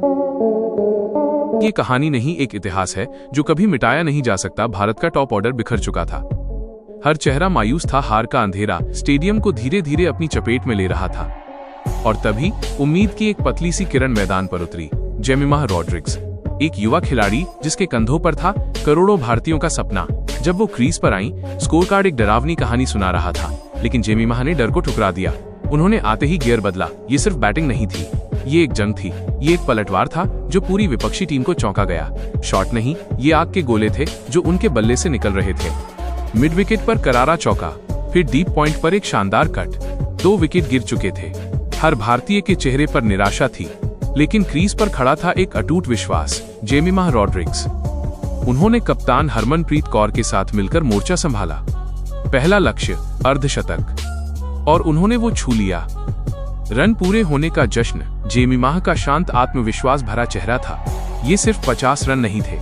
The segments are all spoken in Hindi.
ये कहानी नहीं, एक इतिहास है जो कभी मिटाया नहीं जा सकता। भारत का टॉप ऑर्डर बिखर चुका था, हर चेहरा मायूस था, हार का अंधेरा स्टेडियम को धीरे धीरे अपनी चपेट में ले रहा था। और तभी उम्मीद की एक पतली सी किरण मैदान पर उतरी। जेमिमा रॉड्रिग्स, एक युवा खिलाड़ी जिसके कंधों पर था करोड़ों भारतीयों का सपना। जब वो क्रीज पर आई, स्कोर कार्ड एक डरावनी कहानी सुना रहा था, लेकिन जेमिमा ने डर को ठुकरा दिया। उन्होंने आते ही गियर बदला। ये सिर्फ बैटिंग नहीं थी, ये एक जंग थी, ये एक पलटवार था जो पूरी विपक्षी टीम को चौंका गया। शॉट नहीं, ये आग के गोले थे जो उनके बल्ले से निकल रहे थे। मिड विकेट पर करारा चौका, फिर डीप पॉइंट पर एक शानदार कट। 2 विकेट गिर चुके थे। हर भारतीय के चेहरे पर निराशा थी, लेकिन क्रीज पर खड़ा था एक अटूट विश्वास, जेमिमा रॉड्रिग्स। उन्होंने कप्तान हरमनप्रीत कौर के साथ मिलकर मोर्चा संभाला। पहला लक्ष्य अर्धशतक, और उन्होंने वो छू लिया। रन पूरे होने का जश्न, जेमिमा का शांत आत्मविश्वास भरा चेहरा था। ये सिर्फ 50 रन नहीं थे,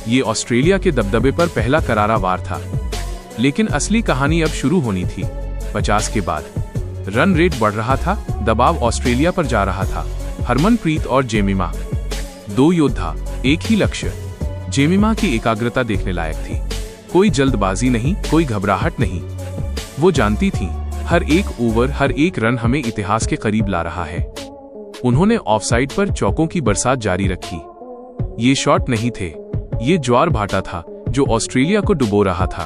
ये ऑस्ट्रेलिया के दबदबे पर पहला करारा वार था। लेकिन असली कहानी अब शुरू होनी थी। 50 के बाद रन रेट बढ़ रहा था, दबाव ऑस्ट्रेलिया पर जा रहा था। हरमनप्रीत और जेमिमा, 2 योद्धा, एक ही लक्ष्य। जेमिमा की एकाग्रता देखने लायक थी। कोई जल्दबाजी नहीं, कोई घबराहट नहीं। वो जानती थी हर एक ओवर, हर एक रन हमें इतिहास के करीब ला रहा है। उन्होंने ऑफसाइड पर चौकों की बरसात जारी रखी। ये शॉट नहीं थे, ये ज्वार भाटा था जो ऑस्ट्रेलिया को डुबो रहा था।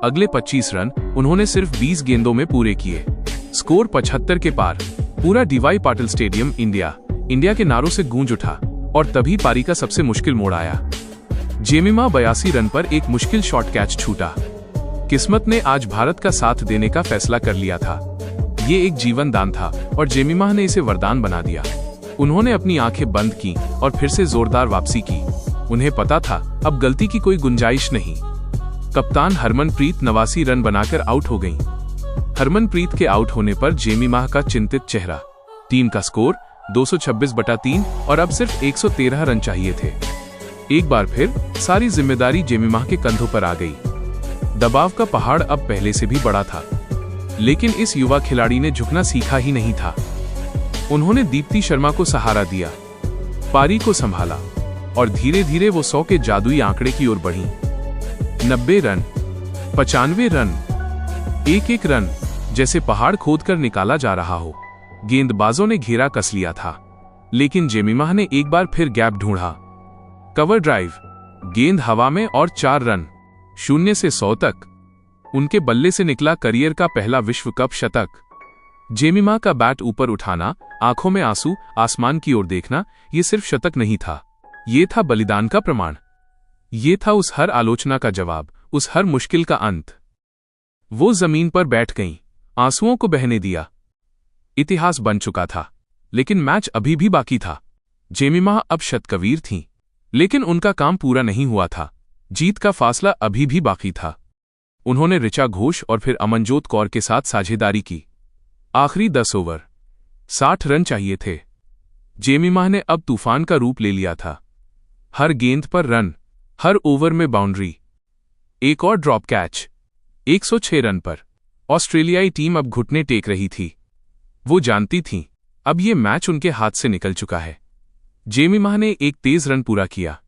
अगले 25 रन उन्होंने सिर्फ 20 गेंदों में पूरे किए। स्कोर 75 के पार। पूरा डीवाई पाटिल स्टेडियम इंडिया के नारों से गूंज उठा। और तभी पारी का सबसे मुश्किल मोड़ आया। जेमिमा 82 रन पर एक मुश्किल शॉट कैच छूटा। किस्मत ने आज भारत का साथ देने का फैसला कर लिया था। ये एक जीवन दान था और जेमिमा ने इसे वरदान बना दिया। उन्होंने अपनी आंखें बंद की और फिर से जोरदार वापसी की। उन्हें पता था अब गलती की कोई गुंजाइश नहीं। कप्तान हरमनप्रीत 89 रन बनाकर आउट हो गईं। हरमनप्रीत के आउट होने पर जेमिमा का चिंतित चेहरा। टीम का स्कोर 226/3 और अब सिर्फ 113 रन चाहिए थे। एक बार फिर सारी जिम्मेदारी जेमिमा के कंधों पर आ गई। दबाव का पहाड़ अब पहले से भी बड़ा था, लेकिन इस युवा खिलाड़ी ने झुकना सीखा ही नहीं था। उन्होंने दीप्ति शर्मा को सहारा दिया, पारी को संभाला और धीरे धीरे वो 100 के जादुई आंकड़े की ओर बढ़ी। 90 रन, 95 रन, एक रन जैसे पहाड़ खोदकर निकाला जा रहा हो। गेंदबाजों ने घेरा कस लिया था, लेकिन जेमिमा ने एक बार फिर गैप ढूंढा। कवर ड्राइव, गेंद हवा में और 4 रन। 0 से 100 तक। उनके बल्ले से निकला करियर का पहला विश्व कप शतक। जेमिमा का बैट ऊपर उठाना, आंखों में आंसू, आसमान की ओर देखना, ये सिर्फ शतक नहीं था, ये था बलिदान का प्रमाण। ये था उस हर आलोचना का जवाब, उस हर मुश्किल का अंत। वो जमीन पर बैठ गईं, आंसुओं को बहने दिया। इतिहास बन चुका था, लेकिन मैच अभी भी बाकी था। जेमिमा अब शतकवीर थीं, लेकिन उनका काम पूरा नहीं हुआ था। जीत का फासला अभी भी बाकी था। उन्होंने ऋचा घोष और फिर अमनजोत कौर के साथ साझेदारी की। आखिरी 10 ओवर, 60 रन चाहिए थे। जेमिमा ने अब तूफान का रूप ले लिया था। हर गेंद पर रन, हर ओवर में बाउंड्री। एक और ड्रॉप कैच। 106 रन पर ऑस्ट्रेलियाई टीम अब घुटने टेक रही थी। वो जानती थीं अब ये मैच उनके हाथ से निकल चुका है। जेमिमा ने एक तेज रन पूरा किया।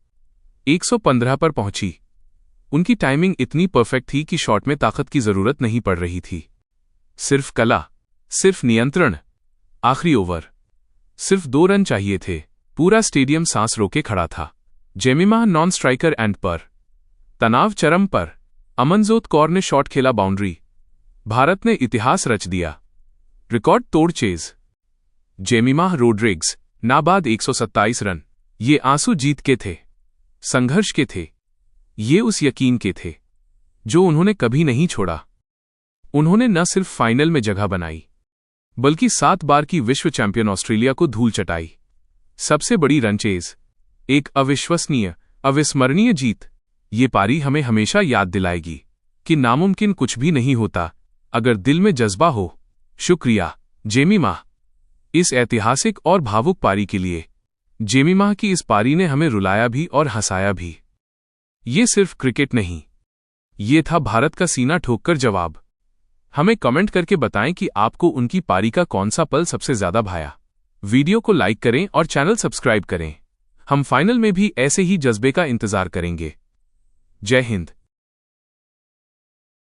115 पर पहुंची। उनकी टाइमिंग इतनी परफेक्ट थी कि शॉट में ताकत की जरूरत नहीं पड़ रही थी, सिर्फ कला, सिर्फ नियंत्रण। आखिरी ओवर, सिर्फ 2 रन चाहिए थे। पूरा स्टेडियम सांस रोके खड़ा था। जेमिमा नॉन स्ट्राइकर एंड पर। तनाव चरम पर। अमनजोत कौर ने शॉट खेला बाउंड्री। भारत ने इतिहास रच दिया। रिकॉर्ड तोड़ चेज। जेमिमा रॉड्रिग्स, नाबाद 127 रन। ये आंसू जीत के थे, संघर्ष के थे, ये उस यकीन के थे जो उन्होंने कभी नहीं छोड़ा। उन्होंने न सिर्फ फाइनल में जगह बनाई, बल्कि 7 बार की विश्व चैंपियन ऑस्ट्रेलिया को धूल चटाई। सबसे बड़ी रनचेज, एक अविश्वसनीय, अविस्मरणीय जीत। ये पारी हमें हमेशा याद दिलाएगी कि नामुमकिन कुछ भी नहीं होता अगर दिल में जज्बा हो। शुक्रिया जेमिमा, इस ऐतिहासिक और भावुक पारी के लिए। जेमिमा की इस पारी ने हमें रुलाया भी और हंसाया भी। ये सिर्फ क्रिकेट नहीं, ये था भारत का सीना ठोककर जवाब। हमें कमेंट करके बताएं कि आपको उनकी पारी का कौन सा पल सबसे ज्यादा भाया। वीडियो को लाइक करें और चैनल सब्सक्राइब करें। हम फाइनल में भी ऐसे ही जज्बे का इंतजार करेंगे। जय हिंद।